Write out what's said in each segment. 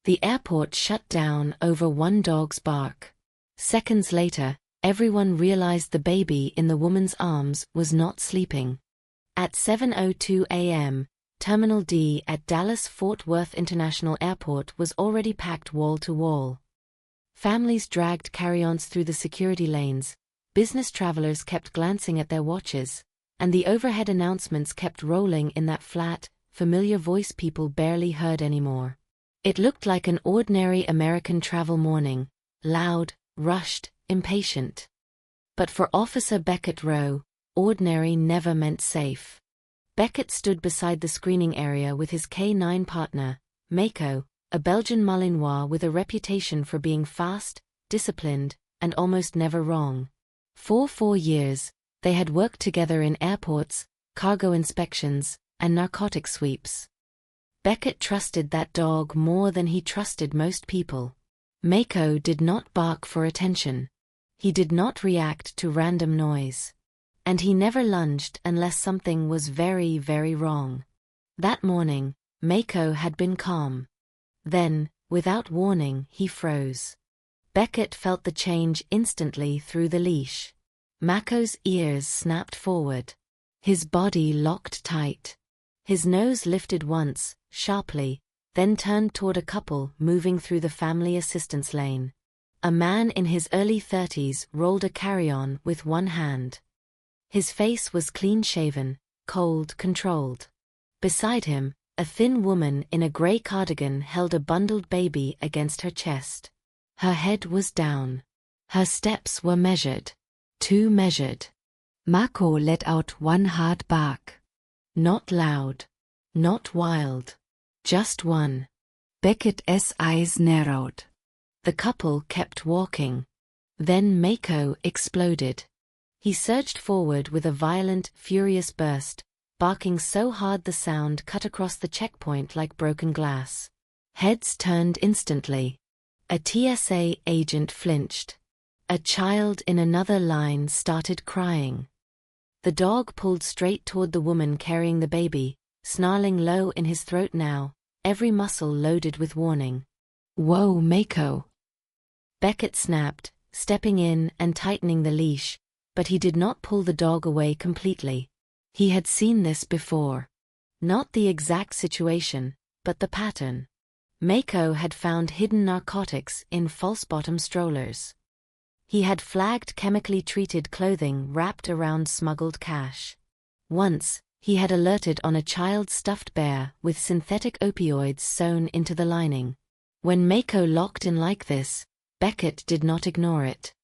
The airport shut down over one dog's bark. Seconds later, everyone realized the baby in the woman's arms was not sleeping. At 7:02 a.m., Terminal D at Dallas-Fort Worth International Airport was already packed wall to wall. Families dragged carry-ons through the security lanes, business travelers kept glancing at their watches, and the overhead announcements kept rolling in that flat, familiar voice people barely heard anymore. It looked like an ordinary American travel morning, loud, rushed, impatient. But for Officer Beckett Rowe, ordinary never meant safe. Beckett stood beside the screening area with his K9 partner, Mako, a Belgian Malinois with a reputation for being fast, disciplined, and almost never wrong. For 4 years, they had worked together in airports, cargo inspections, and narcotic sweeps. Beckett trusted that dog more than he trusted most people. Mako did not bark for attention. He did not react to random noise. And he never lunged unless something was very, very wrong. That morning, Mako had been calm. Then, without warning, he froze. Beckett felt the change instantly through the leash. Mako's ears snapped forward. His body locked tight. His nose lifted once, sharply, then turned toward a couple moving through the family assistance lane. A man in his early 30s rolled a carry-on with one hand. His face was clean-shaven, cold, controlled. Beside him, a thin woman in a gray cardigan held a bundled baby against her chest. Her head was down. Her steps were measured. Too measured. Mako let out one hard bark. Not loud. Not wild. Just one. Beckett's eyes narrowed. The couple kept walking. Then Mako exploded. He surged forward with a violent, furious burst, barking so hard the sound cut across the checkpoint like broken glass. Heads turned instantly. A TSA agent flinched. A child in another line started crying. The dog pulled straight toward the woman carrying the baby, snarling low in his throat now, every muscle loaded with warning. "Whoa, Mako!" Beckett snapped, stepping in and tightening the leash, but he did not pull the dog away completely. He had seen this before. Not the exact situation, but the pattern. Mako had found hidden narcotics in false-bottom strollers. He had flagged chemically treated clothing wrapped around smuggled cash. Once, he had alerted on a child stuffed bear with synthetic opioids sewn into the lining. When Mako locked in like this, Beckett did not ignore it.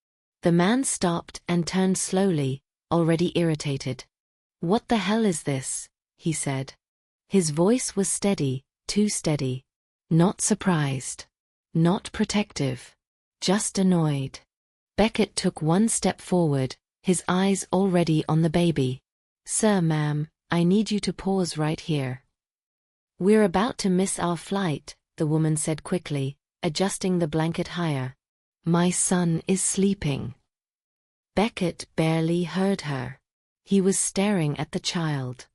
The man stopped and turned slowly, already irritated. "What the hell is this?" he said. His voice was steady, too steady. Not surprised. Not protective. Just annoyed. Beckett took one step forward, his eyes already on the baby. "Sir, ma'am, I need you to pause right here." "We're about to miss our flight," the woman said quickly, adjusting the blanket higher. "My son is sleeping." Beckett barely heard her. He was staring at the child.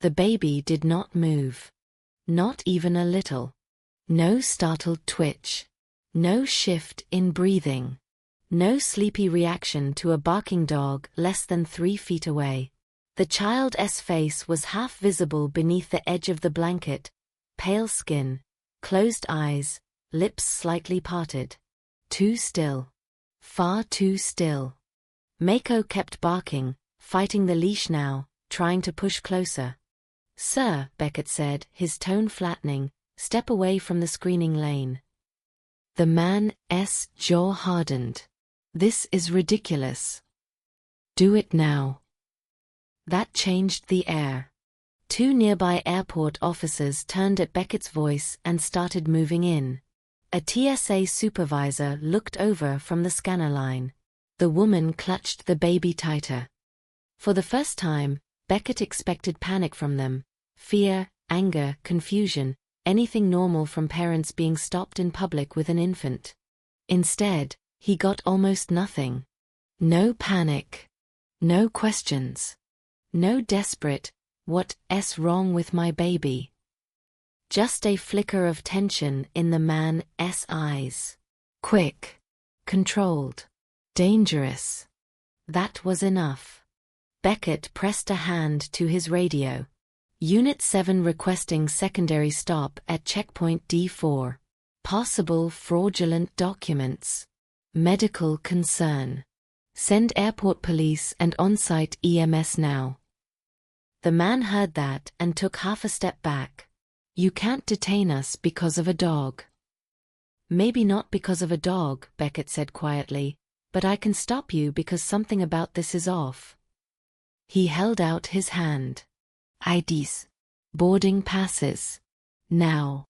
The baby did not move. Not even a little. No startled twitch. No shift in breathing. No sleepy reaction to a barking dog less than 3 feet away. The child's face was half visible beneath the edge of the blanket, pale skin, closed eyes, lips slightly parted. Too still. Far too still. Mako kept barking, fighting the leash now, trying to push closer. "Sir," Beckett said, his tone flattening, "step away from the screening lane." The man's jaw hardened. "This is ridiculous." "Do it now." That changed the air. 2 nearby airport officers turned at Beckett's voice and started moving in. A TSA supervisor looked over from the scanner line. The woman clutched the baby tighter. For the first time, Beckett expected panic from them. Fear, anger, confusion, anything normal from parents being stopped in public with an infant. Instead, he got almost nothing. No panic. No questions. No desperate, "What's wrong with my baby?" Just a flicker of tension in the man's eyes. Quick. Controlled. Dangerous. That was enough. Beckett pressed a hand to his radio. Unit 7 requesting secondary stop at checkpoint D4. Possible fraudulent documents. Medical concern. Send airport police and on-site EMS now. The man heard that and took half a step back. You can't detain us because of a dog. Maybe not because of a dog, Beckett said quietly, but I can stop you because something about this is off. He held out his hand. IDs. Boarding passes. Now.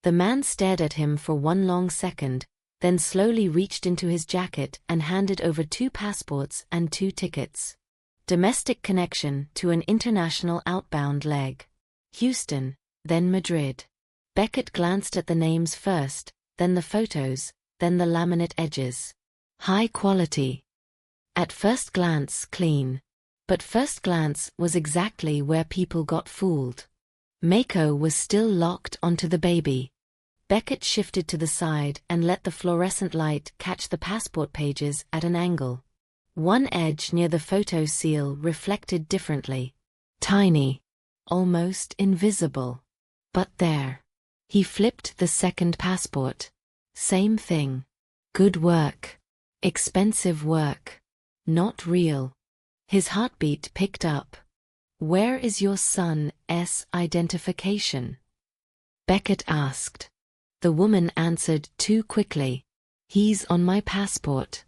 The man stared at him for one long second, then slowly reached into his jacket and handed over 2 passports and 2 tickets. Domestic connection to an international outbound leg. Houston, then Madrid. Beckett glanced at the names first, then the photos, then the laminate edges. High quality. At first glance clean. But first glance was exactly where people got fooled. Mako was still locked onto the baby. Beckett shifted to the side and let the fluorescent light catch the passport pages at an angle. One edge near the photo seal reflected differently. Tiny. Almost invisible. But there. He flipped the second passport. Same thing. Good work. Expensive work. Not real. His heartbeat picked up. Where is your son's identification? Beckett asked. The woman answered too quickly. He's on my passport.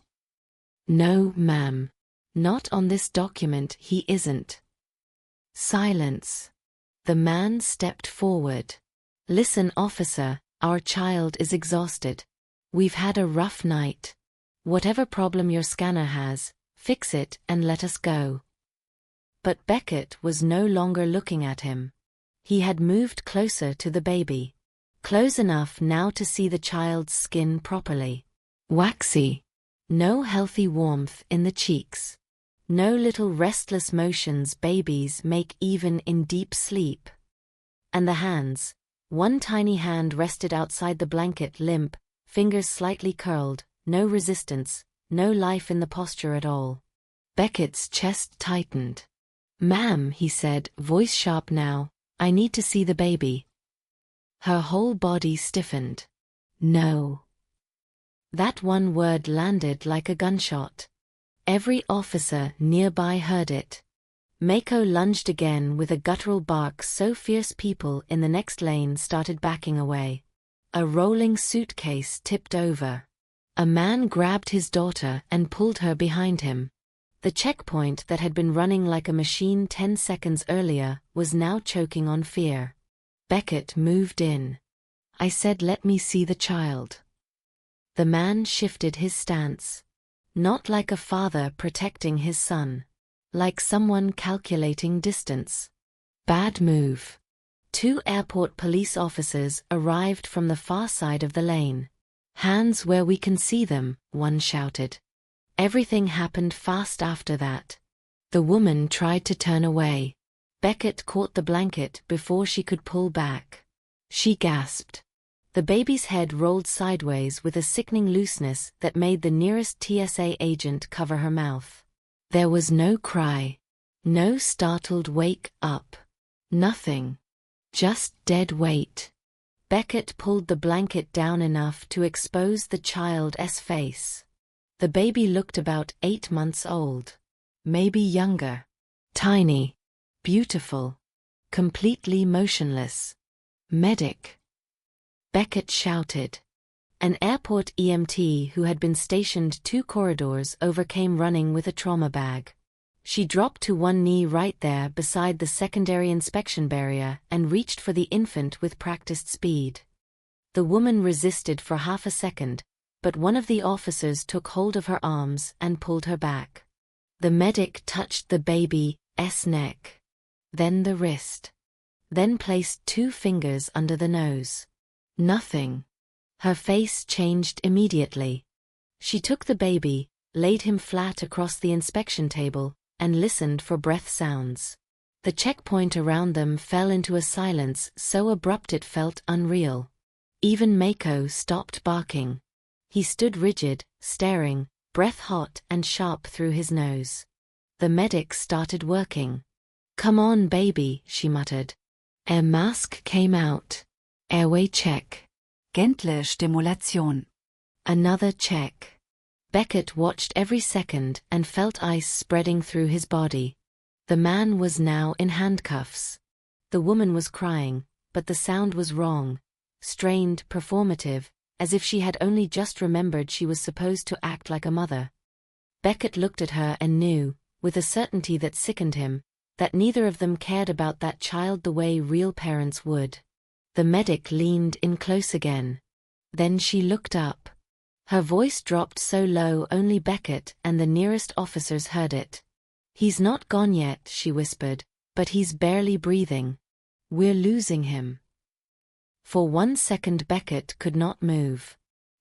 No, ma'am. Not on this document, he isn't. Silence. The man stepped forward. Listen, officer, our child is exhausted. We've had a rough night. Whatever problem your scanner has, fix it and let us go. But Beckett was no longer looking at him. He had moved closer to the baby. Close enough now to see the child's skin properly. Waxy. No healthy warmth in the cheeks. No little restless motions babies make even in deep sleep. And the hands. One tiny hand rested outside the blanket, limp, fingers slightly curled, no resistance, no life in the posture at all. Beckett's chest tightened. Ma'am, he said, voice sharp now, I need to see the baby. Her whole body stiffened. No. That one word landed like a gunshot. Every officer nearby heard it. Mako lunged again with a guttural bark so fierce people in the next lane started backing away. A rolling suitcase tipped over. A man grabbed his daughter and pulled her behind him. The checkpoint that had been running like a machine 10 seconds earlier was now choking on fear. Beckett moved in. I said, let me see the child. The man shifted his stance. Not like a father protecting his son. Like someone calculating distance. Bad move. 2 airport police officers arrived from the far side of the lane. Hands where we can see them, one shouted. Everything happened fast after that. The woman tried to turn away. Beckett caught the blanket before she could pull back. She gasped. The baby's head rolled sideways with a sickening looseness that made the nearest TSA agent cover her mouth. There was no cry. No startled wake up. Nothing. Just dead weight. Beckett pulled the blanket down enough to expose the child's face. The baby looked about 8 months old. Maybe younger. Tiny. Beautiful. Completely motionless. Medic. Beckett shouted. An airport EMT who had been stationed 2 corridors over came running with a trauma bag. She dropped to one knee right there beside the secondary inspection barrier and reached for the infant with practiced speed. The woman resisted for half a second, but one of the officers took hold of her arms and pulled her back. The medic touched the baby's neck. Then the wrist. Then placed 2 fingers under the nose. Nothing. Her face changed immediately. She took the baby, laid him flat across the inspection table, and listened for breath sounds. The checkpoint around them fell into a silence so abrupt it felt unreal. Even Mako stopped barking. He stood rigid, staring, breath hot and sharp through his nose. The medic started working. "Come on, baby," she muttered. Air mask came out. Airway check. Gentle Stimulation. Another check. Beckett watched every second and felt ice spreading through his body. The man was now in handcuffs. The woman was crying, but the sound was wrong. Strained, performative, as if she had only just remembered she was supposed to act like a mother. Beckett looked at her and knew, with a certainty that sickened him, that neither of them cared about that child the way real parents would. The medic leaned in close again. Then she looked up. Her voice dropped so low only Beckett and the nearest officers heard it. "He's not gone yet," she whispered, "but he's barely breathing. We're losing him." For 1 second Beckett could not move.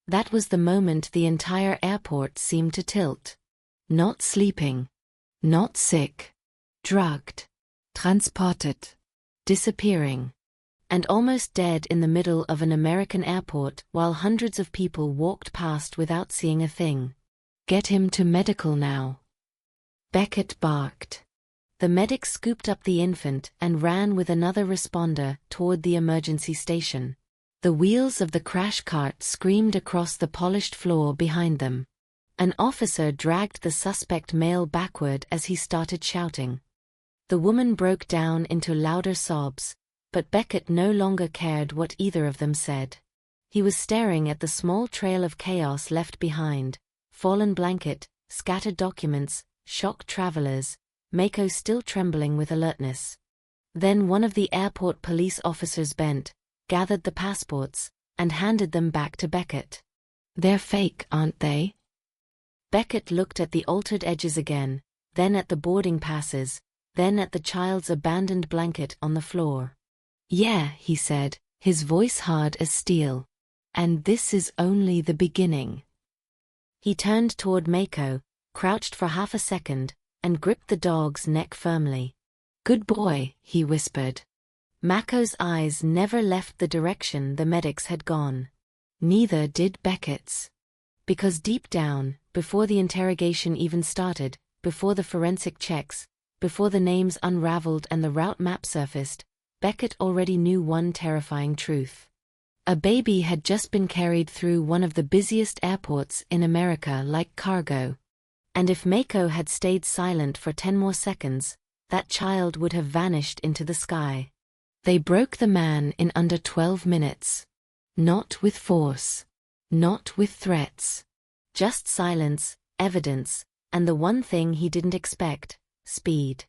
That was the moment the entire airport seemed to tilt. Not sleeping. Not sick. Drugged. Transported. Disappearing. And almost dead in the middle of an American airport while hundreds of people walked past without seeing a thing. "Get him to medical now." Beckett barked. The medic scooped up the infant and ran with another responder toward the emergency station. The wheels of the crash cart screamed across the polished floor behind them. An officer dragged the suspect male backward as he started shouting. The woman broke down into louder sobs, but Beckett no longer cared what either of them said. He was staring at the small trail of chaos left behind: fallen blanket, scattered documents, shocked travelers, Mako still trembling with alertness. Then one of the airport police officers bent, gathered the passports, and handed them back to Beckett. "They're fake, aren't they?" Beckett looked at the altered edges again, then at the boarding passes, then at the child's abandoned blanket on the floor. "Yeah," he said, his voice hard as steel. "And this is only the beginning." He turned toward Mako, crouched for half a second, and gripped the dog's neck firmly. "Good boy," he whispered. Mako's eyes never left the direction the medics had gone. Neither did Beckett's. Because deep down, before the interrogation even started, before the forensic checks, before the names unraveled and the route map surfaced, Beckett already knew one terrifying truth. A baby had just been carried through one of the busiest airports in America like cargo. And if Mako had stayed silent for 10 more seconds, that child would have vanished into the sky. They broke the man in under 12 minutes. Not with force. Not with threats. Just silence, evidence, and the one thing he didn't expect: speed.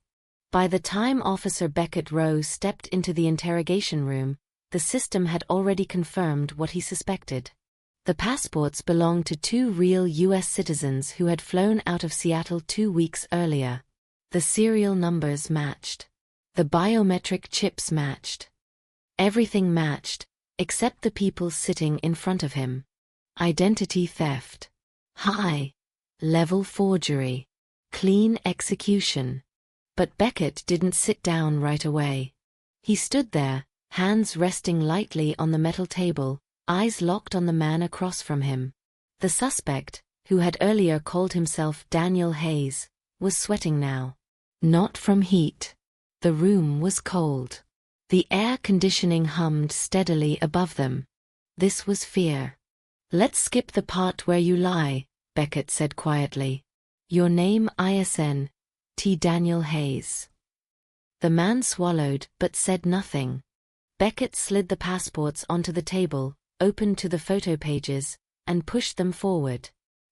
By the time Officer Beckett Rowe stepped into the interrogation room, the system had already confirmed what he suspected. The passports belonged to 2 real U.S. citizens who had flown out of Seattle 2 weeks earlier. The serial numbers matched. The biometric chips matched. Everything matched, except the people sitting in front of him. Identity theft. High-level forgery. Clean execution. But Beckett didn't sit down right away. He stood there, hands resting lightly on the metal table, eyes locked on the man across from him. The suspect, who had earlier called himself Daniel Hayes, was sweating now. Not from heat. The room was cold. The air conditioning hummed steadily above them. This was fear. "Let's skip the part where you lie," Beckett said quietly. "Your name ISN, T. Daniel Hayes." The man swallowed but said nothing. Beckett slid the passports onto the table, opened to the photo pages, and pushed them forward.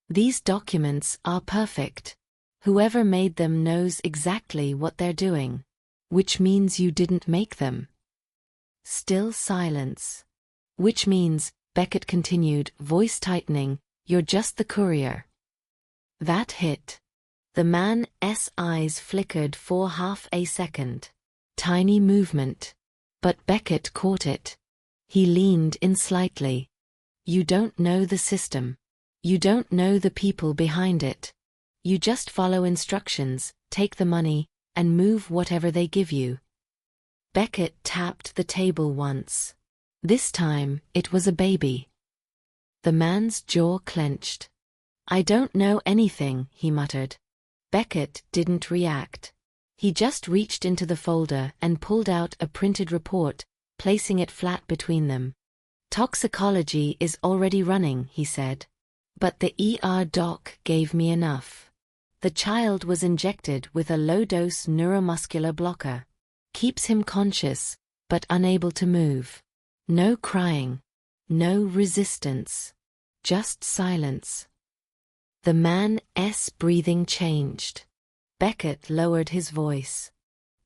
"These documents are perfect. Whoever made them knows exactly what they're doing. Which means you didn't make them." Still silence. "Which means," Beckett continued, voice tightening, "you're just the courier." That hit. The man's eyes flickered for half a second. Tiny movement. But Beckett caught it. He leaned in slightly. "You don't know the system. You don't know the people behind it. You just follow instructions, take the money, and move whatever they give you. Beckett tapped the table once. This time, it was a baby. The man's jaw clenched. "I don't know anything," he muttered. Beckett didn't react. He just reached into the folder and pulled out a printed report, placing it flat between them. "Toxicology is already running," he said. "But the ER doc gave me enough. The child was injected with a low-dose neuromuscular blocker. Keeps him conscious, but unable to move. No crying. No resistance. Just silence." The man's breathing changed. Beckett lowered his voice.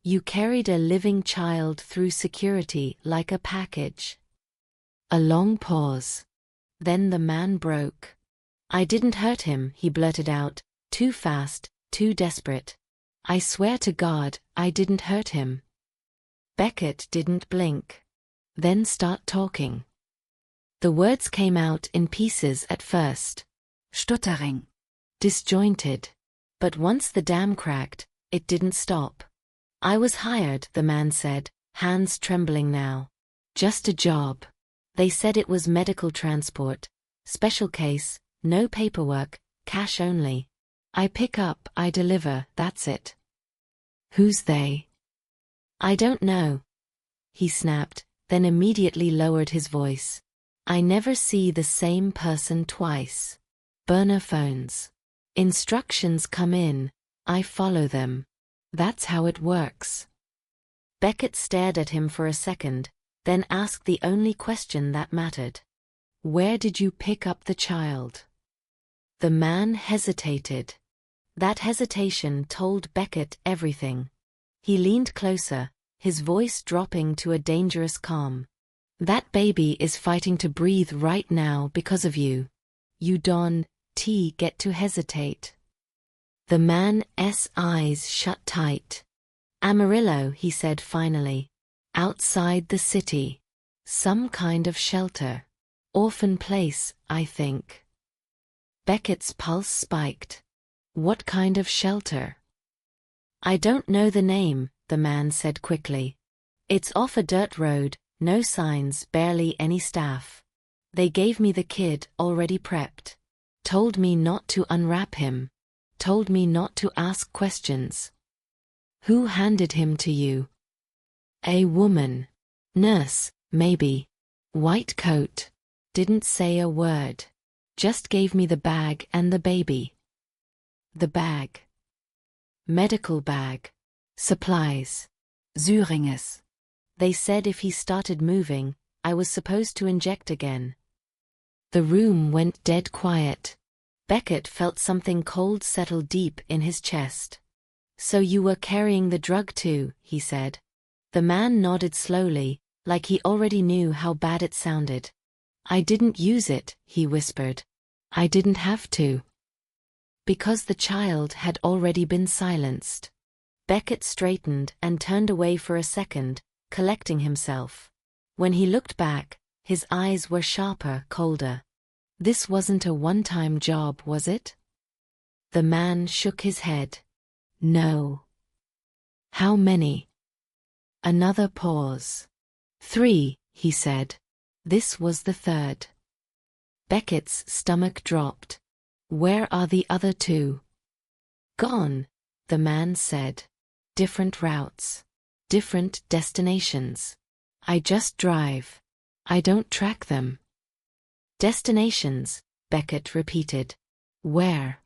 "You carried a living child through security like a package." A long pause. Then the man broke. "I didn't hurt him," he blurted out, too fast, too desperate. "I swear to God, I didn't hurt him." Beckett didn't blink. Then start talking. The words came out in pieces at first. Stuttering. Disjointed. But once the dam cracked, it didn't stop. "I was hired," the man said, hands trembling now. "Just a job. They said it was medical transport. Special case, no paperwork, cash only. I pick up, I deliver, that's it." "Who's they?" "I don't know," he snapped, then immediately lowered his voice. "I never see the same person twice. Burner phones. Instructions come in, I follow them. That's how it works." Beckett stared at him for a second, then asked the only question that mattered. "Where did you pick up the child?" The man hesitated. That hesitation told Beckett everything. He leaned closer, his voice dropping to a dangerous calm. "That baby is fighting to breathe right now because of you. You don't get to hesitate." The man's eyes shut tight. "Amarillo," he said finally. "Outside the city. Some kind of shelter. Orphan place, I think." Beckett's pulse spiked. "What kind of shelter?" "I don't know the name," the man said quickly. "It's off a dirt road, no signs, barely any staff. They gave me the kid already prepped. Told me not to unwrap him. Told me not to ask questions." "Who handed him to you?" "A woman. Nurse, maybe. White coat. Didn't say a word. Just gave me the bag and the baby." "The bag?" "Medical bag. Supplies. Syringes. They said if he started moving, I was supposed to inject again." The room went dead quiet. Beckett felt something cold settle deep in his chest. "So you were carrying the drug too," he said. The man nodded slowly, like he already knew how bad it sounded. "I didn't use it," he whispered. "I didn't have to." Because the child had already been silenced. Beckett straightened and turned away for a second, collecting himself. When he looked back, his eyes were sharper, colder. "This wasn't a one-time job, was it?" The man shook his head. "No." "How many?" Another pause. "3, he said. This was the third." Beckett's stomach dropped. "Where are the other 2? "Gone," the man said. "Different routes. Different destinations. I just drive. I don't track them." "Destinations," Beckett repeated. "Where?"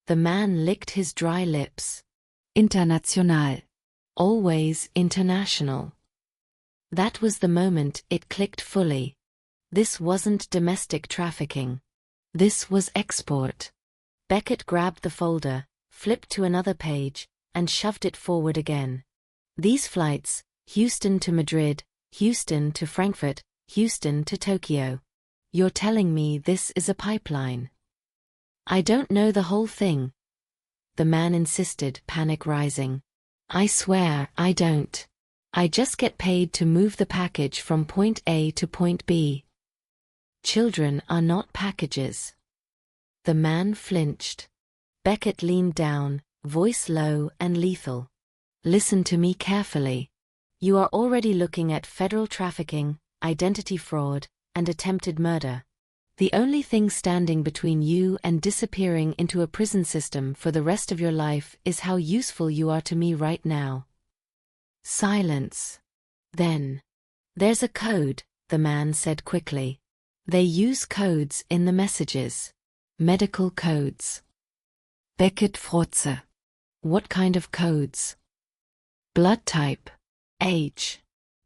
The man licked his dry lips. International. Always international. That was the moment it clicked fully. This wasn't domestic trafficking. This was export. Beckett grabbed the folder, flipped to another page, and shoved it forward again. These flights, Houston to Madrid, Houston to Frankfurt, Houston to Tokyo. You're telling me this is a pipeline? I don't know the whole thing. The man insisted, panic rising. I swear, I don't. I just get paid to move the package from point A to point B. Children are not packages. The man flinched. Beckett leaned down, voice low and lethal. Listen to me carefully. You are already looking at federal trafficking, identity fraud, and attempted murder. The only thing standing between you and disappearing into a prison system for the rest of your life is how useful you are to me right now. Silence. Then. There's a code, the man said quickly. They use codes in the messages. Medical codes. Beckett Frotze. What kind of codes? Blood type. Age.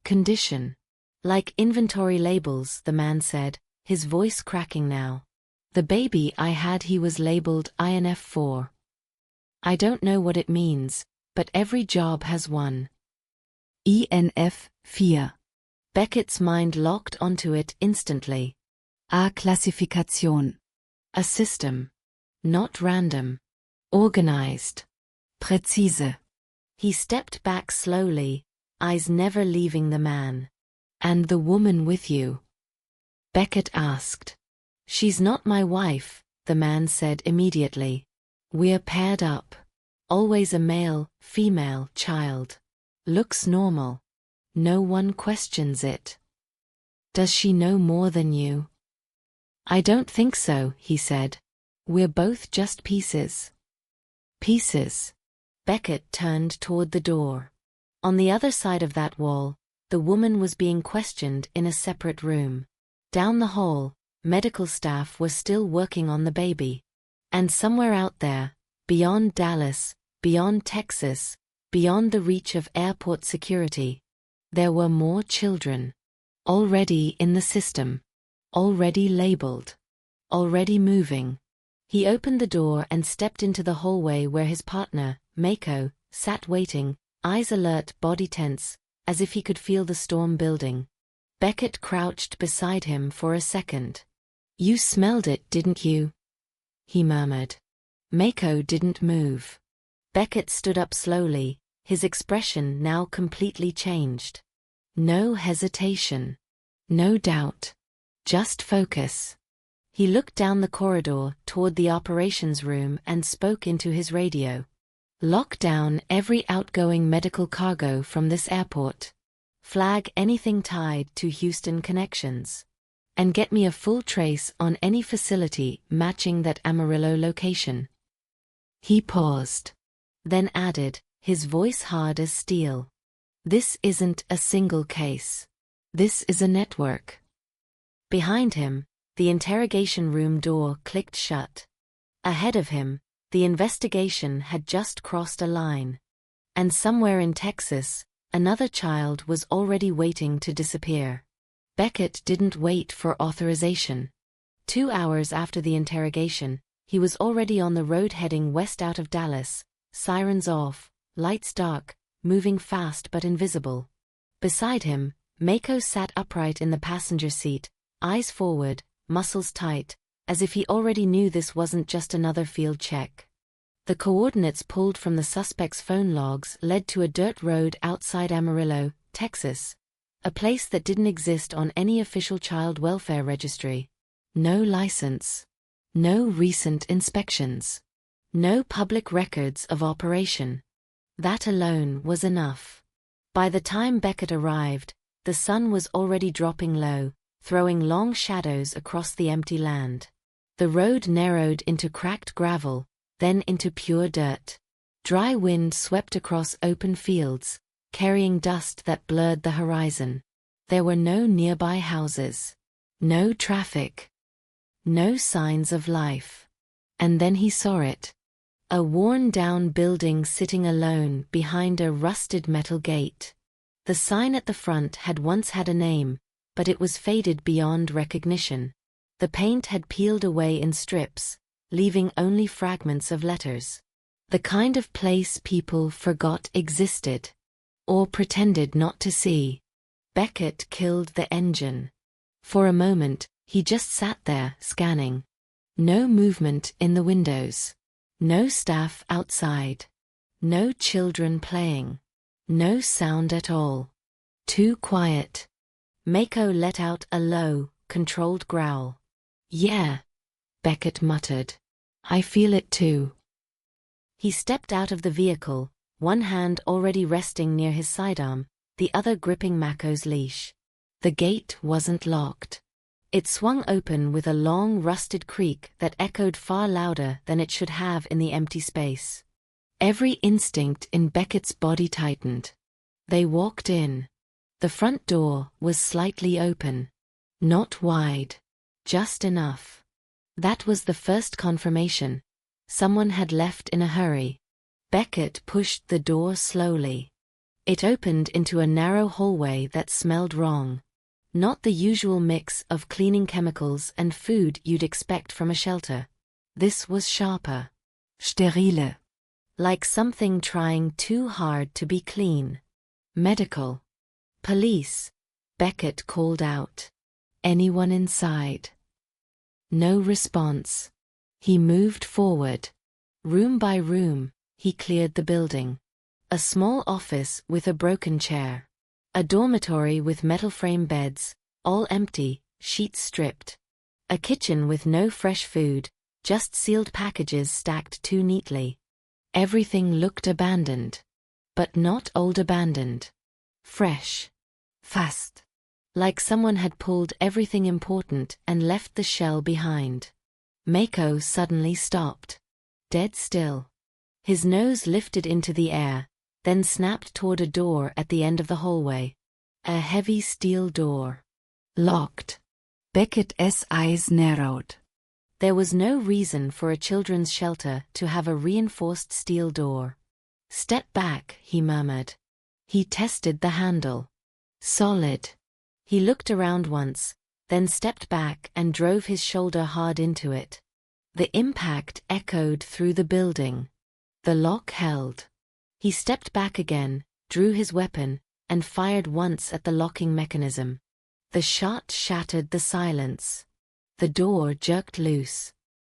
Condition. Like inventory labels, the man said, his voice cracking now. The baby I had, he was labeled INF4. I don't know what it means, but every job has one. INF4. Beckett's mind locked onto it instantly. A-Klassifikation. A system. Not random. Organized. Präzise. He stepped back slowly, eyes never leaving the man. And the woman with you? Beckett asked. She's not my wife, the man said immediately. We're paired up. Always a male, female child. Looks normal. No one questions it. Does she know more than you? I don't think so, he said. We're both just pieces. Pieces. Beckett turned toward the door. On the other side of that wall, the woman was being questioned in a separate room. Down the hall, medical staff were still working on the baby. And somewhere out there, beyond Dallas, beyond Texas, beyond the reach of airport security, there were more children. Already in the system. Already labeled. Already moving. He opened the door and stepped into the hallway where his partner, Mako, sat waiting, eyes alert, body tense, as if he could feel the storm building. Beckett crouched beside him for a second. You smelled it, didn't you? He murmured. Mako didn't move. Beckett stood up slowly, his expression now completely changed. No hesitation. No doubt. Just focus. He looked down the corridor toward the operations room and spoke into his radio. Lock down every outgoing medical cargo from this airport. Flag anything tied to Houston connections. And get me a full trace on any facility matching that Amarillo location. He paused. Then added, his voice hard as steel. This isn't a single case. This is a network. Behind him, the interrogation room door clicked shut. Ahead of him, the investigation had just crossed a line. And somewhere in Texas, another child was already waiting to disappear. Beckett didn't wait for authorization. 2 hours after the interrogation, he was already on the road heading west out of Dallas, sirens off, lights dark, moving fast but invisible. Beside him, Mako sat upright in the passenger seat, eyes forward, muscles tight, as if he already knew this wasn't just another field check. The coordinates pulled from the suspect's phone logs led to a dirt road outside Amarillo, Texas. A place that didn't exist on any official child welfare registry. No license. No recent inspections. No public records of operation. That alone was enough. By the time Beckett arrived, the sun was already dropping low, throwing long shadows across the empty land. The road narrowed into cracked gravel, then into pure dirt. Dry wind swept across open fields, carrying dust that blurred the horizon. There were no nearby houses. No traffic. No signs of life. And then he saw it. A worn-down building sitting alone behind a rusted metal gate. The sign at the front had once had a name, but it was faded beyond recognition. The paint had peeled away in strips, leaving only fragments of letters. The kind of place people forgot existed. Or pretended not to see. Beckett killed the engine. For a moment, he just sat there, scanning. No movement in the windows. No staff outside. No children playing. No sound at all. Too quiet. Mako let out a low, controlled growl. Yeah, Beckett muttered. I feel it too. He stepped out of the vehicle, one hand already resting near his sidearm, the other gripping Mako's leash. The gate wasn't locked. It swung open with a long rusted creak that echoed far louder than it should have in the empty space. Every instinct in Beckett's body tightened. They walked in. The front door was slightly open. Not wide. Just enough. That was the first confirmation. Someone had left in a hurry. Beckett pushed the door slowly. It opened into a narrow hallway that smelled wrong. Not the usual mix of cleaning chemicals and food you'd expect from a shelter. This was sharper. Sterile. Like something trying too hard to be clean. Medical. Police. Beckett called out. Anyone inside? No response. He moved forward. Room by room, he cleared the building. A small office with a broken chair. A dormitory with metal frame beds, all empty, sheets stripped. A kitchen with no fresh food, just sealed packages stacked too neatly. Everything looked abandoned. But not old abandoned. Fresh. Fast. Like someone had pulled everything important and left the shell behind. Mako suddenly stopped. Dead still. His nose lifted into the air, then snapped toward a door at the end of the hallway. A heavy steel door. Locked. Beckett's eyes narrowed. There was no reason for a children's shelter to have a reinforced steel door. Step back, he murmured. He tested the handle. Solid. He looked around once, then stepped back and drove his shoulder hard into it. The impact echoed through the building. The lock held. He stepped back again, drew his weapon, and fired once at the locking mechanism. The shot shattered the silence. The door jerked loose.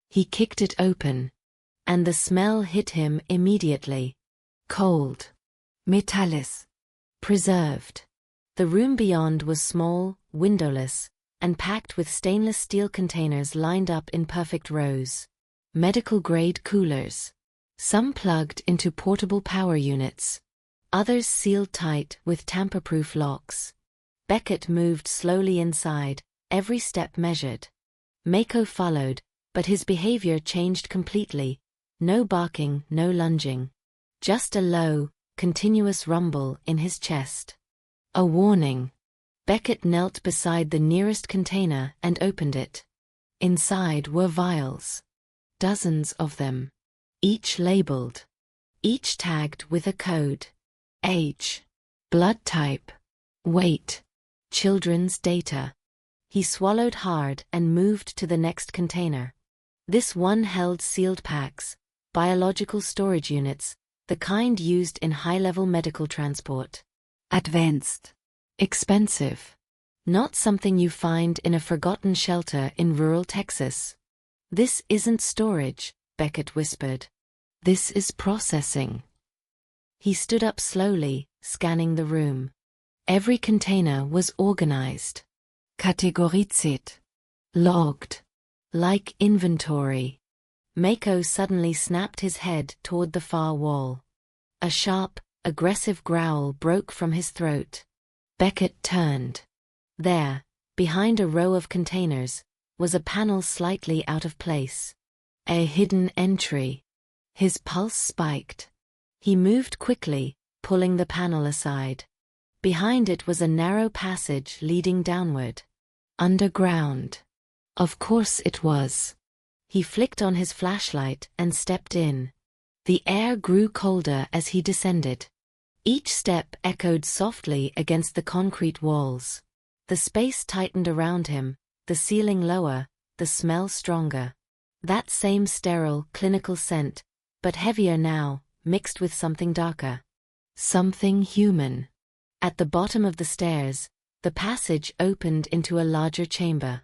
He kicked it open. And the smell hit him immediately. Cold. Metallis. Preserved. The room beyond was small, windowless, and packed with stainless steel containers lined up in perfect rows. Medical-grade coolers. Some plugged into portable power units. Others sealed tight with tamper-proof locks. Beckett moved slowly inside, every step measured. Mako followed, but his behavior changed completely. No barking, no lunging. Just a low, continuous rumble in his chest. A warning. Beckett knelt beside the nearest container and opened it. Inside were vials. Dozens of them. Each labeled. Each tagged with a code. Age. Blood type. Weight. Children's data. He swallowed hard and moved to the next container. This one held sealed packs, biological storage units, the kind used in high-level medical transport. Advanced. Expensive. Not something you find in a forgotten shelter in rural Texas. This isn't storage, Beckett whispered. This is processing. He stood up slowly, scanning the room. Every container was organized. Kategorisiert. Logged. Like inventory. Mako suddenly snapped his head toward the far wall. A sharp, aggressive growl broke from his throat. Beckett turned. There, behind a row of containers, was a panel slightly out of place. A hidden entry. His pulse spiked. He moved quickly, pulling the panel aside. Behind it was a narrow passage leading downward. Underground. Of course it was. He flicked on his flashlight and stepped in. The air grew colder as he descended. Each step echoed softly against the concrete walls. The space tightened around him, the ceiling lower, the smell stronger. That same sterile, clinical scent, but heavier now, mixed with something darker. Something human. At the bottom of the stairs, the passage opened into a larger chamber.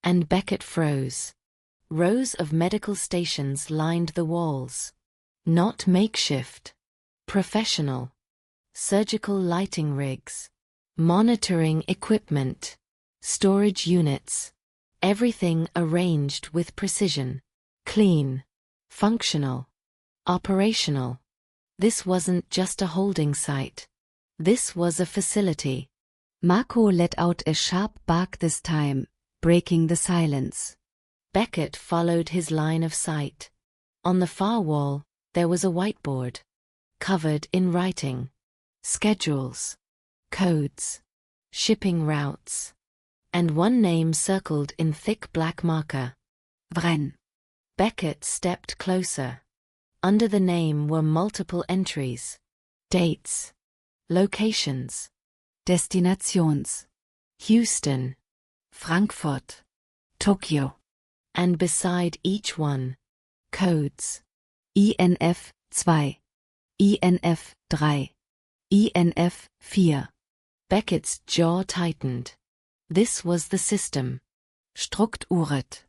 And Beckett froze. Rows of medical stations lined the walls. Not makeshift. Professional. Surgical lighting rigs. Monitoring equipment. Storage units. Everything arranged with precision. Clean. Functional. Operational. This wasn't just a holding site. This was a facility. Marco let out a sharp bark this time, breaking the silence. Beckett followed his line of sight. On the far wall, there was a whiteboard. Covered in writing. Schedules. Codes. Shipping routes. And one name circled in thick black marker. Vren. Beckett stepped closer. Under the name were multiple entries. Dates. Locations. Destinations. Houston. Frankfurt. Tokyo. And beside each one, codes. INF 2. INF 3. INF 4. Beckett's jaw tightened. This was the system. Strukturet.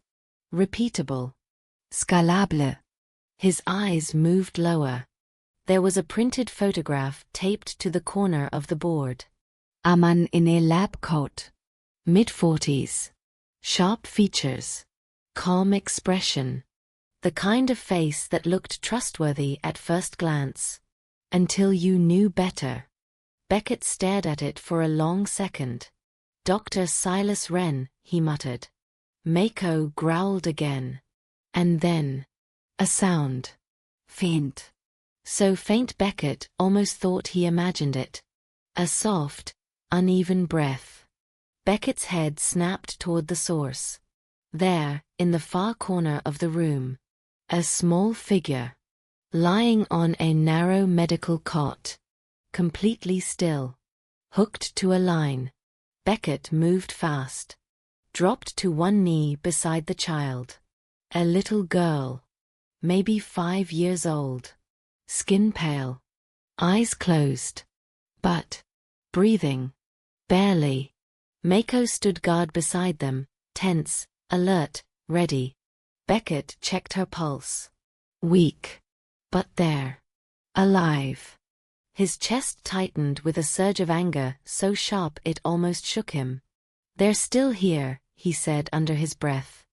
Repeatable. Skalable. His eyes moved lower. There was a printed photograph taped to the corner of the board. A man in a lab coat. Mid-40s. Sharp features. Calm expression. The kind of face that looked trustworthy at first glance. Until you knew better. Beckett stared at it for a long second. Dr. Silas Wren, he muttered. Mako growled again. And then, a sound. Faint. So faint Beckett almost thought he imagined it. A soft, uneven breath. Beckett's head snapped toward the source. There, in the far corner of the room, a small figure. Lying on a narrow medical cot. Completely still. Hooked to a line. Beckett moved fast. Dropped to one knee beside the child. A little girl. Maybe 5 years old. Skin pale. Eyes closed. But breathing. Barely. Mako stood guard beside them, tense, alert, ready. Beckett checked her pulse. Weak. But there. Alive. His chest tightened with a surge of anger so sharp it almost shook him. They're still here, he said under his breath.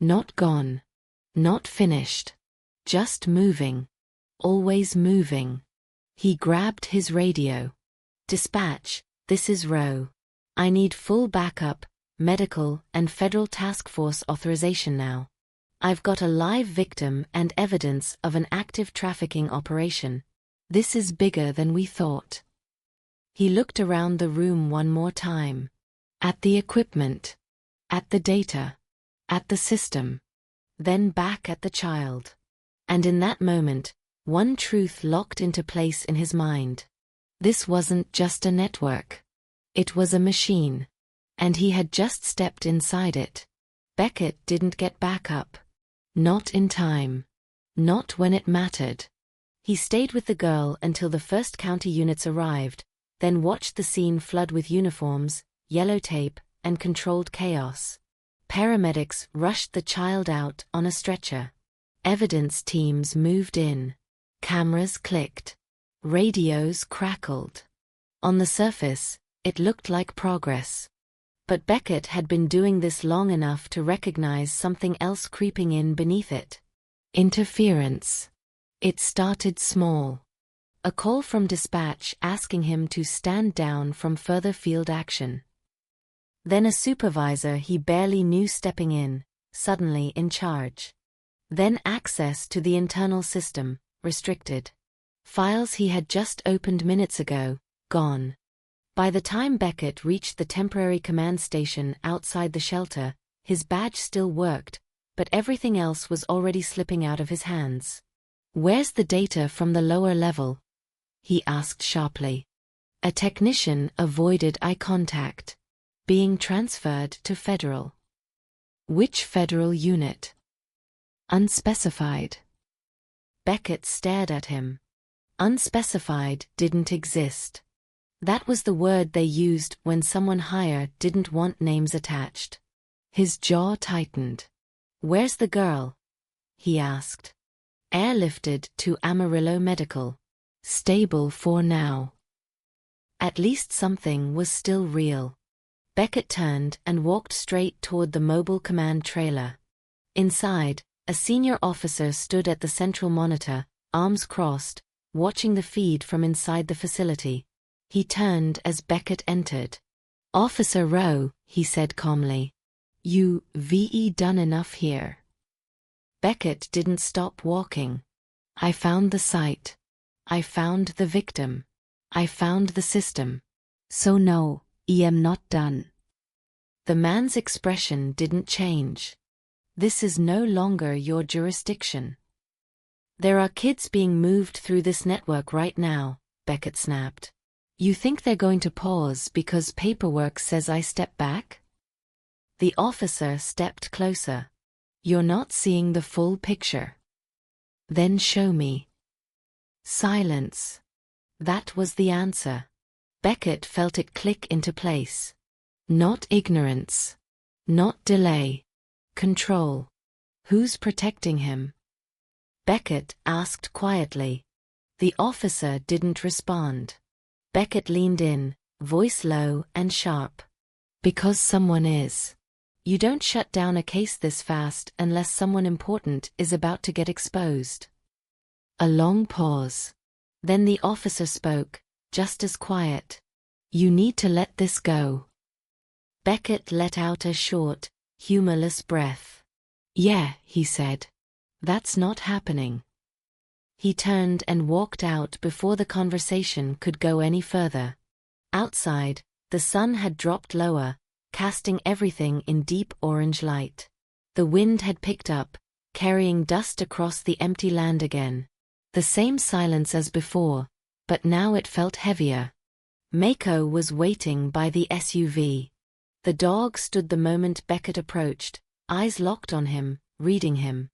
Not gone. Not finished. Just moving. Always moving. He grabbed his radio. Dispatch, this is Roe. I need full backup, medical and federal task force authorization now. I've got a live victim and evidence of an active trafficking operation. This is bigger than we thought. He looked around the room one more time. At the equipment. At the data. At the system. Then back at the child. And in that moment, one truth locked into place in his mind. This wasn't just a network. It was a machine. And he had just stepped inside it. Beckett didn't get back up. Not in time. Not when it mattered. He stayed with the girl until the first county units arrived, then watched the scene flood with uniforms, yellow tape, and controlled chaos. Paramedics rushed the child out on a stretcher. Evidence teams moved in. Cameras clicked. Radios crackled. On the surface, it looked like progress. But Beckett had been doing this long enough to recognize something else creeping in beneath it. Interference. It started small. A call from dispatch asking him to stand down from further field action. Then a supervisor he barely knew stepping in, suddenly in charge. Then access to the internal system, restricted. Files he had just opened minutes ago, gone. By the time Beckett reached the temporary command station outside the shelter, his badge still worked, but everything else was already slipping out of his hands. Where's the data from the lower level? He asked sharply. A technician avoided eye contact. Being transferred to federal. Which federal unit? Unspecified. Beckett stared at him. Unspecified didn't exist. That was the word they used when someone higher didn't want names attached. His jaw tightened. Where's the girl? He asked. Airlifted to Amarillo Medical. Stable for now. At least something was still real. Beckett turned and walked straight toward the mobile command trailer. Inside, a senior officer stood at the central monitor, arms crossed, watching the feed from inside the facility. He turned as Beckett entered. "Officer Rowe," he said calmly. "You've done enough here." Beckett didn't stop walking. "I found the site. I found the victim. I found the system. So no, I am not done." The man's expression didn't change. "This is no longer your jurisdiction." "There are kids being moved through this network right now," Beckett snapped. "You think they're going to pause because paperwork says I step back?" The officer stepped closer. "You're not seeing the full picture." "Then show me." Silence. That was the answer. Beckett felt it click into place. Not ignorance. Not delay. Control. Who's protecting him? Beckett asked quietly. The officer didn't respond. Beckett leaned in, voice low and sharp. "Because someone is. You don't shut down a case this fast unless someone important is about to get exposed." A long pause. Then the officer spoke, just as quiet. "You need to let this go." Beckett let out a short, humorless breath. "Yeah," he said. "That's not happening." He turned and walked out before the conversation could go any further. Outside, the sun had dropped lower, casting everything in deep orange light. The wind had picked up, carrying dust across the empty land again. The same silence as before, but now it felt heavier. Mako was waiting by the SUV. The dog stood the moment Beckett approached, eyes locked on him, reading him.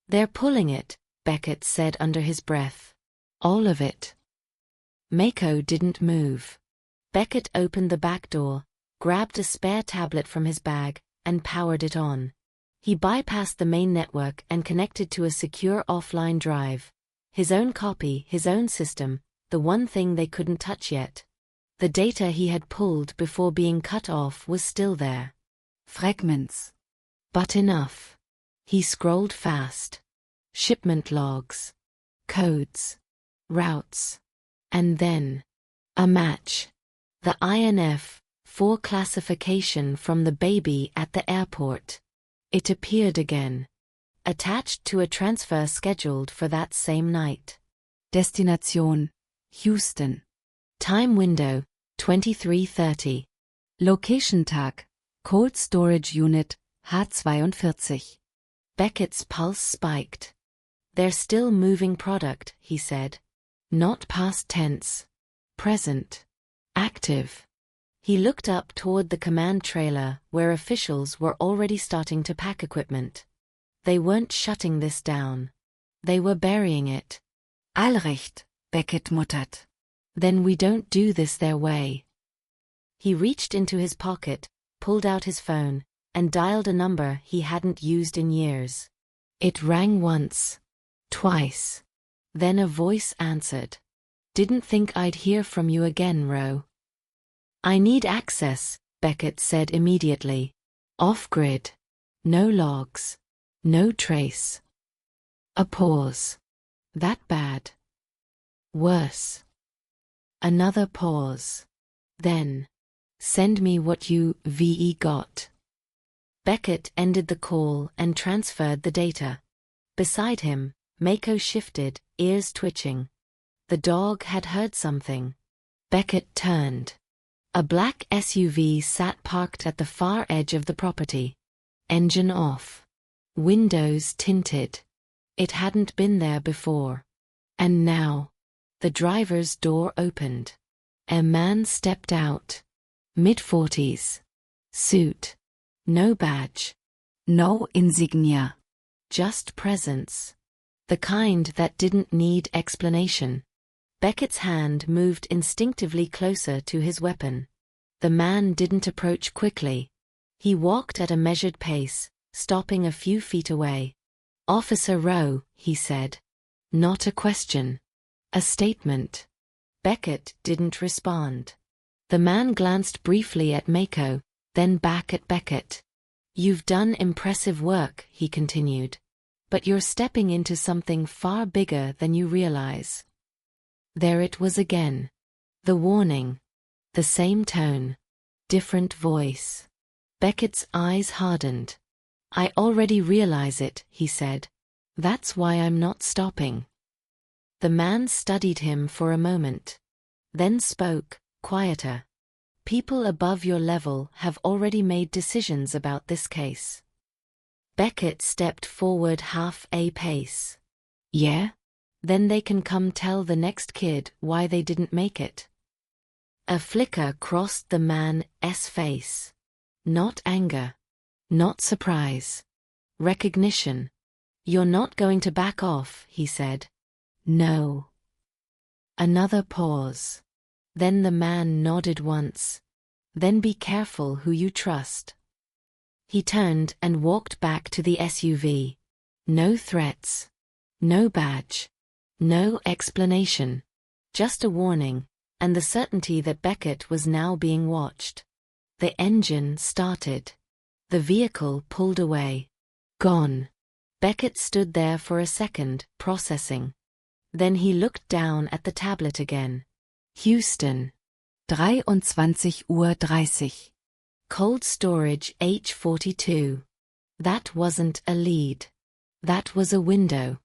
"They're pulling it," Beckett said under his breath. "All of it." Mako didn't move. Beckett opened the back door, grabbed a spare tablet from his bag, and powered it on. He bypassed the main network and connected to a secure offline drive. His own copy, his own system, the one thing they couldn't touch yet. The data he had pulled before being cut off was still there. Fragments. But enough. He scrolled fast. Shipment logs. Codes. Routes. And then a match. The INF 4 classification from the baby at the airport. It appeared again. Attached to a transfer scheduled for that same night. Destination: Houston. Time window: 23:30. Location tag: Cold Storage Unit H42. Beckett's pulse spiked. "They're still moving product," he said. "Not past tense. Present. Active." He looked up toward the command trailer where officials were already starting to pack equipment. They weren't shutting this down. They were burying it. Allrecht, Beckett muttered. "Then we don't do this their way." He reached into his pocket, pulled out his phone, and dialed a number he hadn't used in years. It rang once. Twice. Then a voice answered. "Didn't think I'd hear from you again, Rowe." "I need access," Beckett said immediately. "Off-grid. No logs. No trace." A pause. "That bad?" "Worse." Another pause. Then, "Send me what you've got." Beckett ended the call and transferred the data. Beside him, Mako shifted, ears twitching. The dog had heard something. Beckett turned. A black SUV sat parked at the far edge of the property. Engine off. Windows tinted. It hadn't been there before. And now, the driver's door opened. A man stepped out. Mid-40s. Suit. No badge. No insignia. Just presence. The kind that didn't need explanation. Beckett's hand moved instinctively closer to his weapon. The man didn't approach quickly. He walked at a measured pace, stopping a few feet away. "Officer Rowe," he said. Not a question. A statement. Beckett didn't respond. The man glanced briefly at Mako, then back at Beckett. "You've done impressive work," he continued. "But you're stepping into something far bigger than you realize." There it was again. The warning. The same tone. Different voice. Beckett's eyes hardened. I already realize it, he said. That's why I'm not stopping. The man studied him for a moment. Then spoke, quieter. People above your level have already made decisions about this case. Beckett stepped forward half a pace. Yeah? Then they can come tell the next kid why they didn't make it. A flicker crossed the man's face. Not anger. Not surprise. Recognition. You're not going to back off, he said. No. Another pause. Then the man nodded once. Then be careful who you trust. He turned and walked back to the SUV. No threats. No badge. No explanation. Just a warning, and the certainty that Beckett was now being watched. The engine started. The vehicle pulled away. Gone. Beckett stood there for a second, processing. Then he looked down at the tablet again. Houston. 23:30 Uhr. Cold storage H42. That wasn't a lead. That was a window.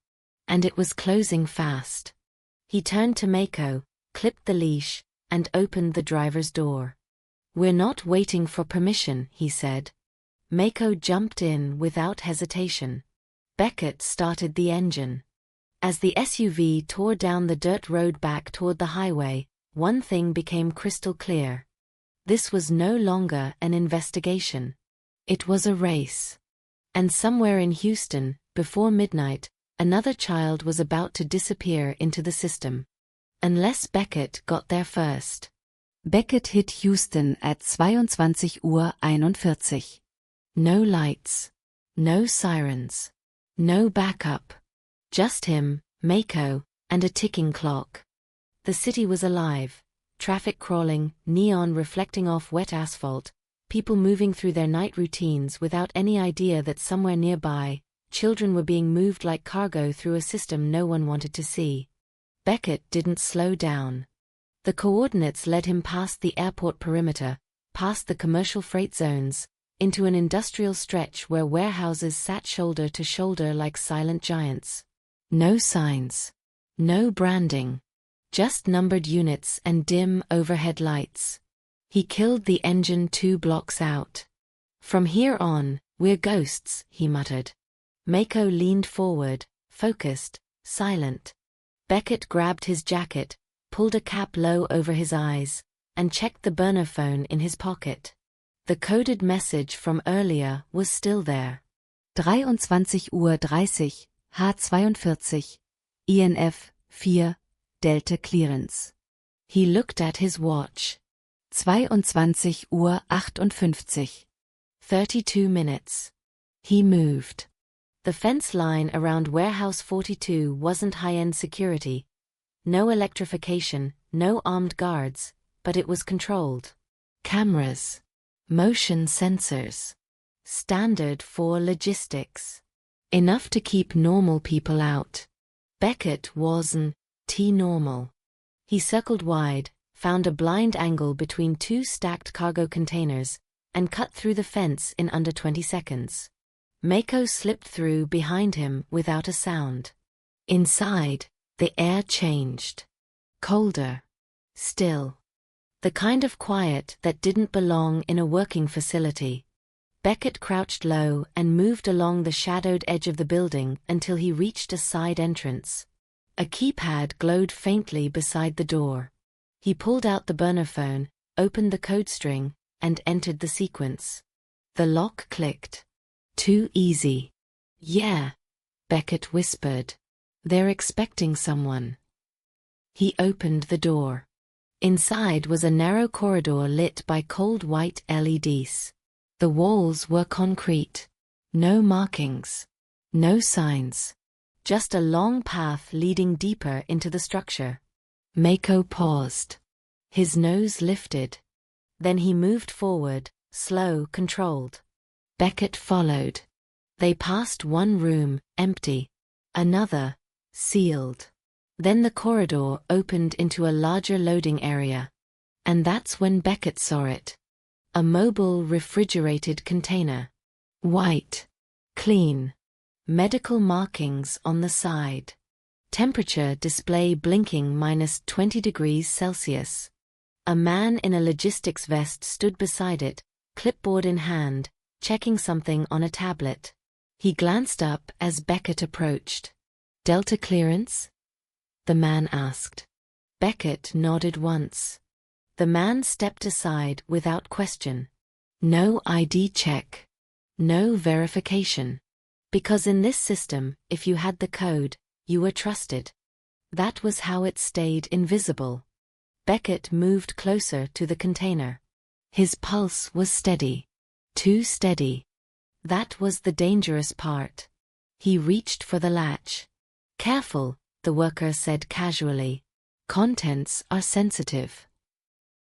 And it was closing fast. He turned to Mako, clipped the leash, and opened the driver's door. We're not waiting for permission, he said. Mako jumped in without hesitation. Beckett started the engine. As the SUV tore down the dirt road back toward the highway, one thing became crystal clear. This was no longer an investigation. It was a race. And somewhere in Houston, before midnight, another child was about to disappear into the system. Unless Beckett got there first. Beckett hit Houston at 22:41 Uhr. No lights. No sirens. No backup. Just him, Mako, and a ticking clock. The city was alive. Traffic crawling, neon reflecting off wet asphalt, people moving through their night routines without any idea that somewhere nearby, children were being moved like cargo through a system no one wanted to see. Beckett didn't slow down. The coordinates led him past the airport perimeter, past the commercial freight zones, into an industrial stretch where warehouses sat shoulder to shoulder like silent giants. No signs. No branding. Just numbered units and dim overhead lights. He killed the engine 2 blocks out. From here on, we're ghosts, he muttered. Mako leaned forward, focused, silent. Beckett grabbed his jacket, pulled a cap low over his eyes, and checked the burner phone in his pocket. The coded message from earlier was still there. 23:30 H42. INF 4 Delta Clearance. He looked at his watch. 22:58 Uhr. 32 minutes. He moved. The fence line around Warehouse 42 wasn't high-end security. No electrification, no armed guards, but it was controlled. Cameras. Motion sensors. Standard for logistics. Enough to keep normal people out. Beckett wasn't normal. He circled wide, found a blind angle between 2 stacked cargo containers, and cut through the fence in under 20 seconds. Mako slipped through behind him without a sound. Inside, the air changed. Colder. Still. The kind of quiet that didn't belong in a working facility. Beckett crouched low and moved along the shadowed edge of the building until he reached a side entrance. A keypad glowed faintly beside the door. He pulled out the burner phone, opened the code string, and entered the sequence. The lock clicked. Too easy. Yeah, Beckett whispered. They're expecting someone. He opened the door. Inside was a narrow corridor lit by cold white LEDs. The walls were concrete. No markings. No signs. Just a long path leading deeper into the structure. Mako paused. His nose lifted. Then he moved forward, slow, controlled. Beckett followed. They passed one room, empty. Another, sealed. Then the corridor opened into a larger loading area. And that's when Beckett saw it. A mobile refrigerated container. White. Clean. Medical markings on the side. Temperature display blinking -20 degrees Celsius. A man in a logistics vest stood beside it, clipboard in hand, checking something on a tablet. He glanced up as Beckett approached. "Delta clearance?" the man asked. Beckett nodded once. The man stepped aside without question. No ID check. No verification. Because in this system, if you had the code, you were trusted. That was how it stayed invisible. Beckett moved closer to the container. His pulse was steady. Too steady. That was the dangerous part. He reached for the latch. "Careful," the worker said casually. "Contents are sensitive."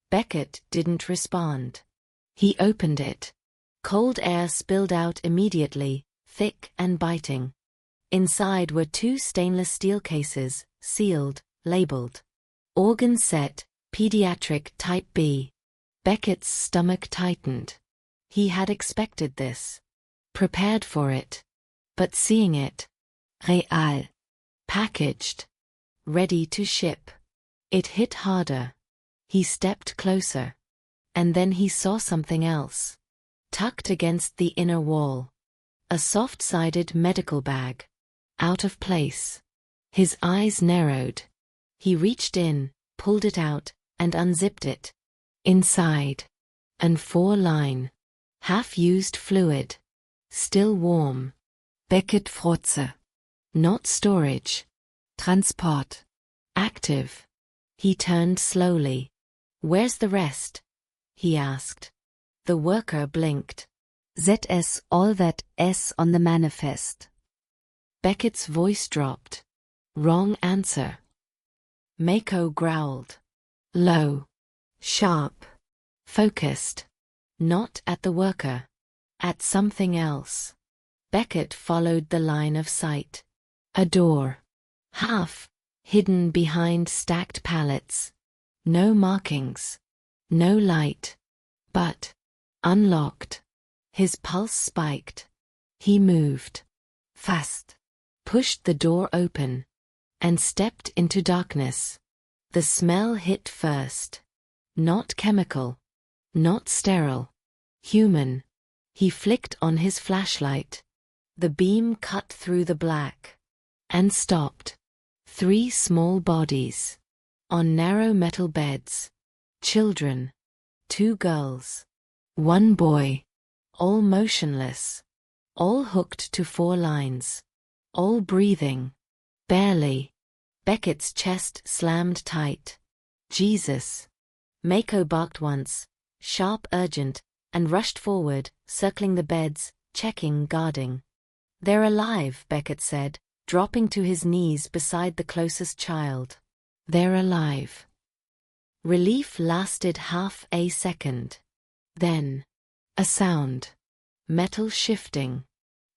Beckett didn't respond. He opened it. Cold air spilled out immediately, thick and biting. Inside were 2 stainless steel cases, sealed, labeled. Organ set, pediatric type B. Beckett's stomach tightened. He had expected this. Prepared for it. But seeing it. Real. Packaged. Ready to ship. It hit harder. He stepped closer. And then he saw something else. Tucked against the inner wall. A soft-sided medical bag. Out of place. His eyes narrowed. He reached in, pulled it out, and unzipped it. Inside. An 4-line. Half-used fluid. Still warm. Beckett Frotze. Not storage. Transport. Active. He turned slowly. "Where's the rest?" he asked. The worker blinked. ZS all that S on the manifest. Beckett's voice dropped. "Wrong answer." Mako growled. Low. Sharp. Focused. Not at the worker. At something else. Beckett followed the line of sight. A door. Half. Hidden behind stacked pallets. No markings. No light. But. Unlocked. His pulse spiked. He moved. Fast. Pushed the door open. And stepped into darkness. The smell hit first. Not chemical. Not sterile. Human. He flicked on his flashlight. The beam cut through the black. And stopped. 3 small bodies. On narrow metal beds. Children. 2 girls. 1 boy. All motionless. All hooked to 4 lines. All breathing. Barely. Beckett's chest slammed tight. Jesus. Mako barked once. Sharp, urgent, and rushed forward, circling the beds, checking, guarding. "They're alive," Beckett said, dropping to his knees beside the closest child. "They're alive." Relief lasted half a second. Then. A sound. Metal shifting.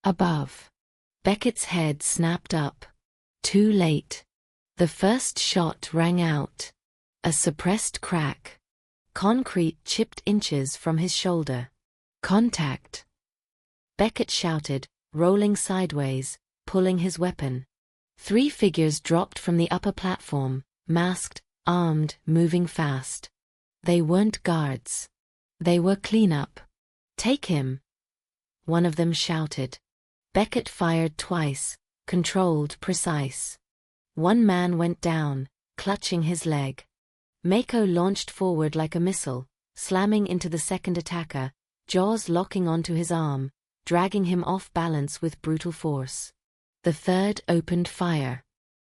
Above. Beckett's head snapped up. Too late. The first shot rang out. A suppressed crack. Concrete chipped inches from his shoulder. Contact. Beckett shouted, rolling sideways, pulling his weapon. 3 figures dropped from the upper platform, masked, armed, moving fast. They weren't guards. They were cleanup. "Take him!" one of them shouted. Beckett fired twice, controlled, precise. 1 man went down, clutching his leg. Mako launched forward like a missile, slamming into the second attacker, jaws locking onto his arm, dragging him off balance with brutal force. The third opened fire.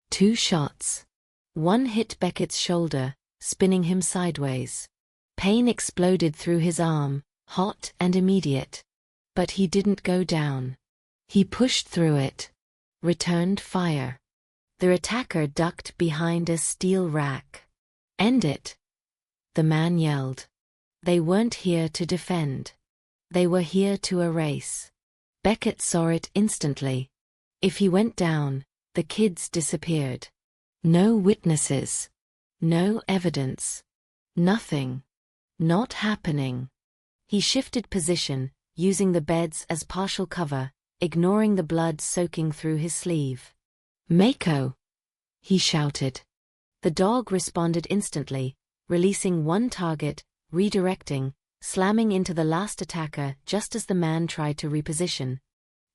2 shots. One hit Beckett's shoulder, spinning him sideways. Pain exploded through his arm, hot and immediate. But he didn't go down. He pushed through it. Returned fire. The attacker ducked behind a steel rack. "End it!" the man yelled. They weren't here to defend. They were here to erase. Beckett saw it instantly. If he went down, the kids disappeared. No witnesses. No evidence. Nothing. Not happening. He shifted position, using the beds as partial cover, ignoring the blood soaking through his sleeve. "Mako!" he shouted. The dog responded instantly, releasing one target, redirecting, slamming into the last attacker just as the man tried to reposition.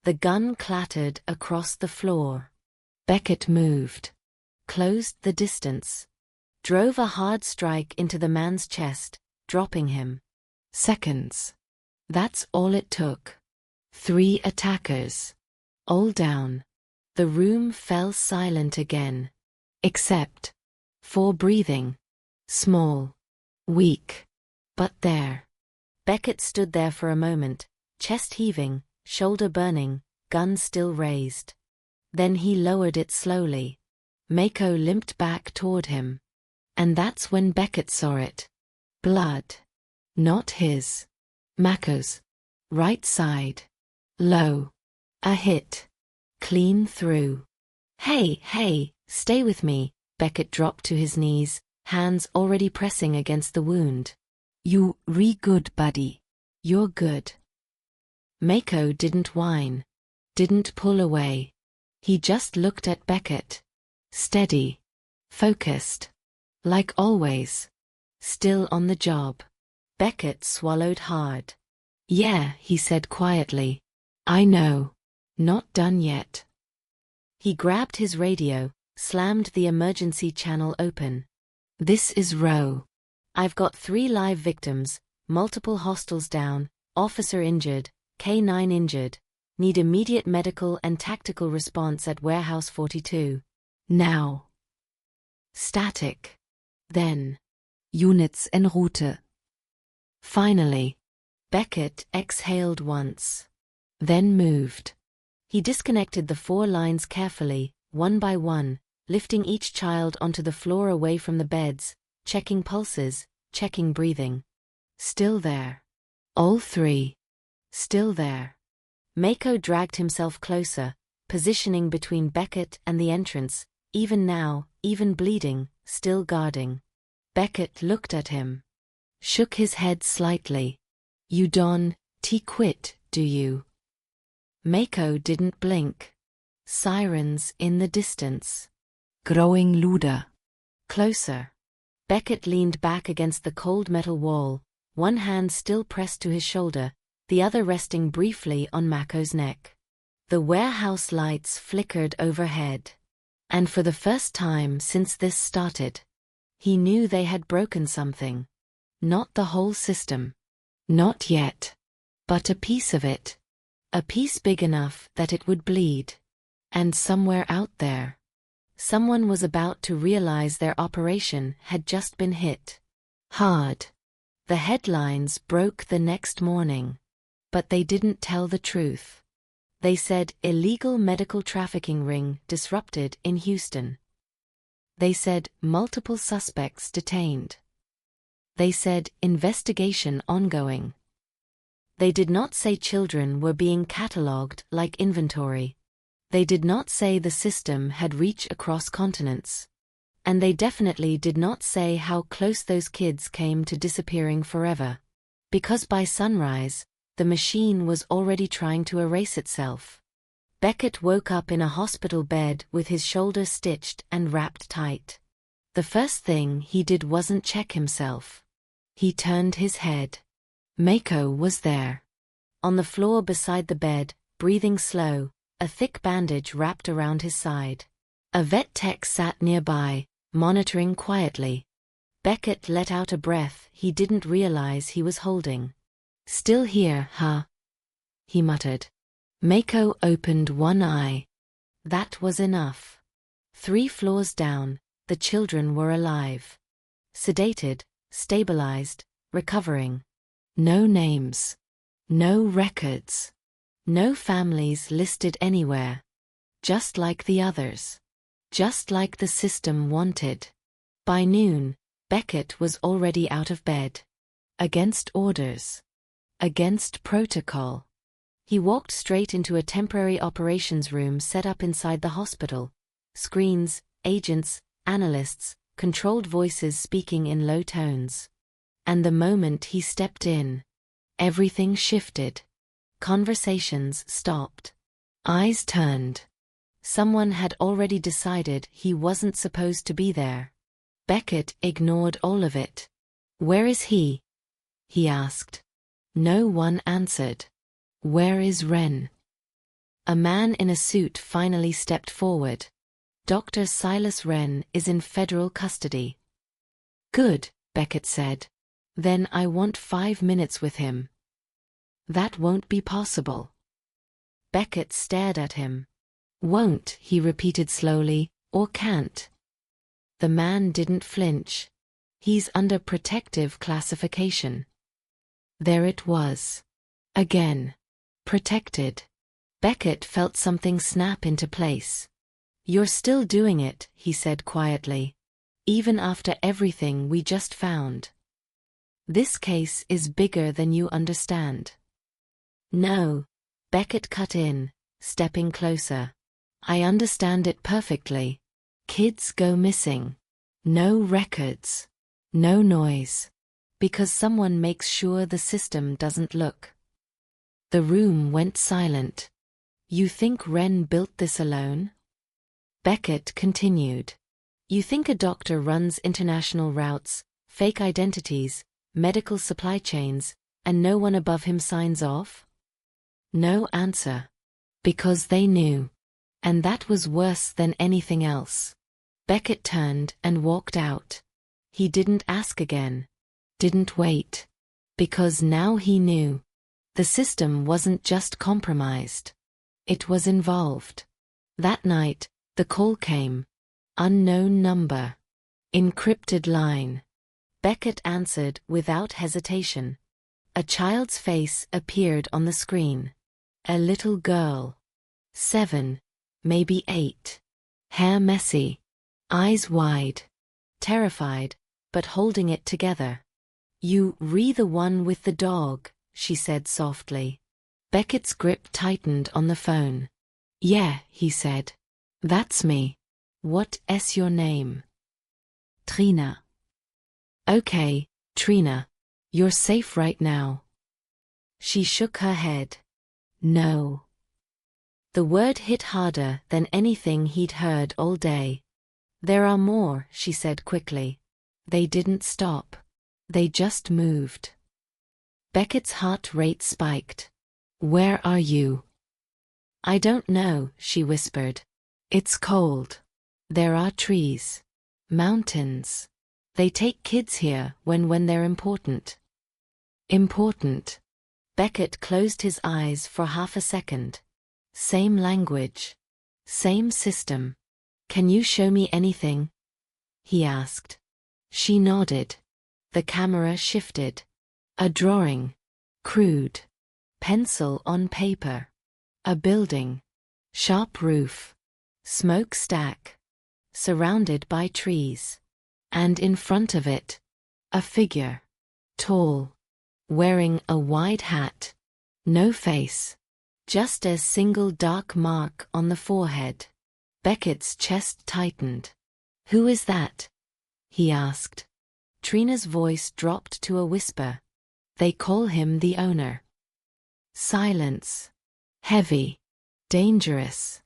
The gun clattered across the floor. Beckett moved. Closed the distance. Drove a hard strike into the man's chest, dropping him. Seconds. That's all it took. 3 attackers. All down. The room fell silent again. Except for breathing. Small. Weak. But there. Beckett stood there for a moment, chest heaving, shoulder burning, gun still raised. Then he lowered it slowly. Mako limped back toward him. And that's when Beckett saw it. Blood. Not his. Mako's. Right side. Low. A hit. Clean through. Hey, stay with me." Beckett dropped to his knees, hands already pressing against the wound. You good, buddy. "You're good." Mako didn't whine. Didn't pull away. He just looked at Beckett. Steady. Focused. Like always. Still on the job. Beckett swallowed hard. "Yeah," he said quietly. "I know. Not done yet." He grabbed his radio, slammed the emergency channel open. "This is Roe. I've got 3 live victims, multiple hostiles down, officer injured, K9 injured. Need immediate medical and tactical response at Warehouse 42. Now." Static. Then. Units en route. Finally. Beckett exhaled once. Then moved. He disconnected the 4 lines carefully, one by one, lifting each child onto the floor away from the beds, checking pulses, checking breathing. Still there. All 3. Still there. Mako dragged himself closer, positioning between Beckett and the entrance, even now, even bleeding, still guarding. Beckett looked at him. Shook his head slightly. "You don't quit, do you?" Mako didn't blink. Sirens in the distance. Growing louder. Closer. Beckett leaned back against the cold metal wall, one hand still pressed to his shoulder, the other resting briefly on Mako's neck. The warehouse lights flickered overhead. And for the first time since this started, he knew they had broken something. Not the whole system. Not yet. But a piece of it. A piece big enough that it would bleed. And somewhere out there, someone was about to realize their operation had just been hit. Hard. The headlines broke the next morning. But they didn't tell the truth. They said illegal medical trafficking ring disrupted in Houston. They said multiple suspects detained. They said investigation ongoing. They did not say children were being catalogued like inventory. They did not say the system had reach across continents. And they definitely did not say how close those kids came to disappearing forever. Because by sunrise, the machine was already trying to erase itself. Beckett woke up in a hospital bed with his shoulder stitched and wrapped tight. The first thing he did wasn't check himself. He turned his head. Mako was there. On the floor beside the bed, breathing slow, a thick bandage wrapped around his side. A vet tech sat nearby, monitoring quietly. Beckett let out a breath he didn't realize he was holding. "Still here, huh?" he muttered. Mako opened one eye. That was enough. 3 floors down, the children were alive. Sedated, stabilized, recovering. No names. No records. No families listed anywhere. Just like the others. Just like the system wanted. By noon, Beckett was already out of bed. Against orders. Against protocol. He walked straight into a temporary operations room set up inside the hospital. Screens, agents, analysts, controlled voices speaking in low tones. And the moment he stepped in, everything shifted. Conversations stopped. Eyes turned. Someone had already decided he wasn't supposed to be there. Beckett ignored all of it. "Where is he?" he asked. No one answered. "Where is Wren?" A man in a suit finally stepped forward. "Dr. Silas Wren is in federal custody." "Good," Beckett said. "Then I want 5 minutes with him." "That won't be possible." Beckett stared at him. "Won't," he repeated slowly, "or can't." The man didn't flinch. "He's under protective classification." There it was. Again. Protected. Beckett felt something snap into place. "You're still doing it," he said quietly. "Even after everything we just found. This case is bigger than you understand." "No," Beckett cut in, stepping closer. "I understand it perfectly. Kids go missing. No records. No noise. Because someone makes sure the system doesn't look." The room went silent. "You think Wren built this alone?" Beckett continued. "You think a doctor runs international routes, fake identities, medical supply chains, and no one above him signs off?" No answer. Because they knew. And that was worse than anything else. Beckett turned and walked out. He didn't ask again. Didn't wait. Because now he knew. The system wasn't just compromised. It was involved. That night, the call came. Unknown number. Encrypted line. Beckett answered without hesitation. A child's face appeared on the screen. A little girl. 7, maybe 8. Hair messy. Eyes wide. Terrified, but holding it together. "You re the one with the dog," she said softly. Beckett's grip tightened on the phone. "Yeah," he said. "That's me. What's your name?" Trina. "Okay, Trina. You're safe right now." She shook her head. "No." The word hit harder than anything he'd heard all day. "There are more," she said quickly. "They didn't stop. They just moved." Beckett's heart rate spiked. "Where are you?" "I don't know," she whispered. "It's cold. There are trees. Mountains. They take kids here when they're important." Important. Beckett closed his eyes for half a second. Same language. Same system. "Can you show me anything?" he asked. She nodded. The camera shifted. A drawing. Crude. Pencil on paper. A building. Sharp roof. Smokestack. Surrounded by trees. And in front of it, a figure. Tall. Wearing a wide hat. No face. Just a single dark mark on the forehead. Beckett's chest tightened. "Who is that?" he asked. Trina's voice dropped to a whisper. "They call him the owner." Silence. Heavy. Dangerous.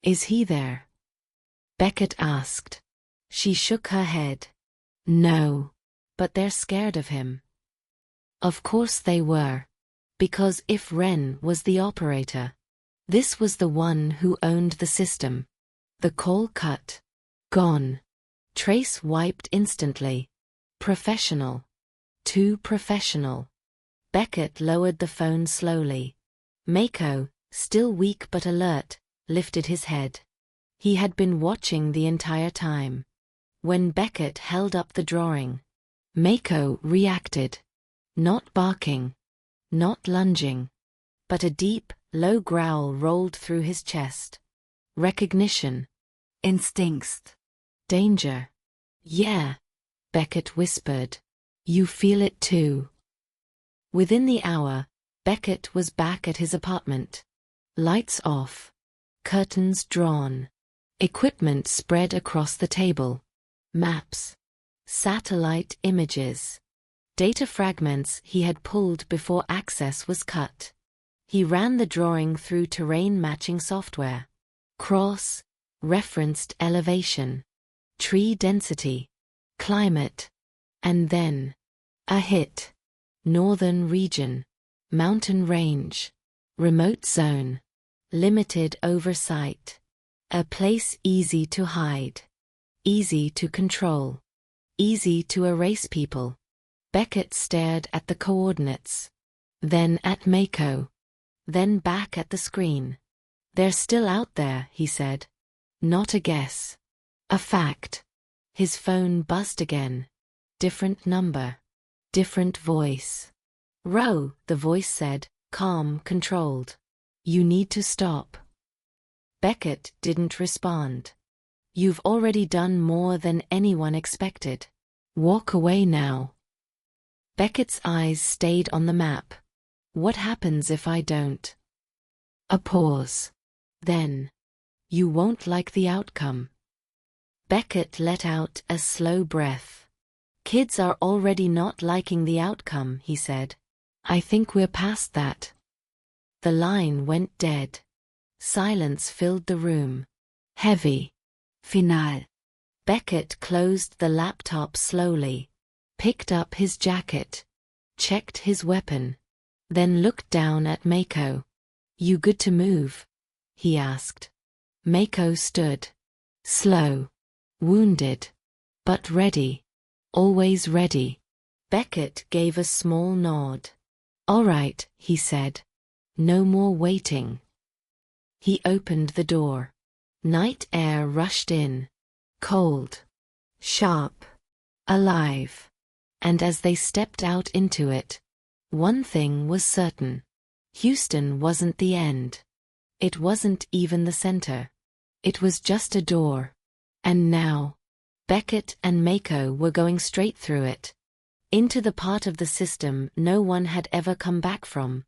"Is he there?" Beckett asked. She shook her head. "No. But they're scared of him." Of course they were. Because if Wren was the operator, this was the one who owned the system. The call cut. Gone. Trace wiped instantly. Professional. Too professional. Beckett lowered the phone slowly. Mako, still weak but alert, lifted his head. He had been watching the entire time. When Beckett held up the drawing, Mako reacted. Not barking. Not lunging. But a deep, low growl rolled through his chest. Recognition. Instincts. Danger. "Yeah," Beckett whispered. "You feel it too." Within the hour, Beckett was back at his apartment. Lights off. Curtains drawn. Equipment spread across the table. Maps. Satellite images. Data fragments he had pulled before access was cut. He ran the drawing through terrain matching software. Cross. Referenced elevation. Tree density. Climate. And then. A hit. Northern region. Mountain range. Remote zone. Limited oversight. A place easy to hide. Easy to control. Easy to erase people. Beckett stared at the coordinates. Then at Mako. Then back at the screen. They're still out there, he said. Not a guess. A fact. His phone buzzed again. Different number. Different voice. Ro, the voice said, calm, controlled. You need to stop. Beckett didn't respond. You've already done more than anyone expected. Walk away now. Beckett's eyes stayed on the map. What happens if I don't? A pause. Then. You won't like the outcome. Beckett let out a slow breath. Kids are already not liking the outcome, he said. I think we're past that. The line went dead. Silence filled the room. Heavy. Final. Beckett closed the laptop slowly, picked up his jacket, checked his weapon, then looked down at Mako. You good to move? He asked. Mako stood. Slow. Wounded. But ready. Always ready. Beckett gave a small nod. All right, he said. No more waiting. He opened the door. Night air rushed in. Cold. Sharp. Alive. And as they stepped out into it, one thing was certain. Houston wasn't the end. It wasn't even the center. It was just a door. And now, Beckett and Mako were going straight through it. Into the part of the system no one had ever come back from.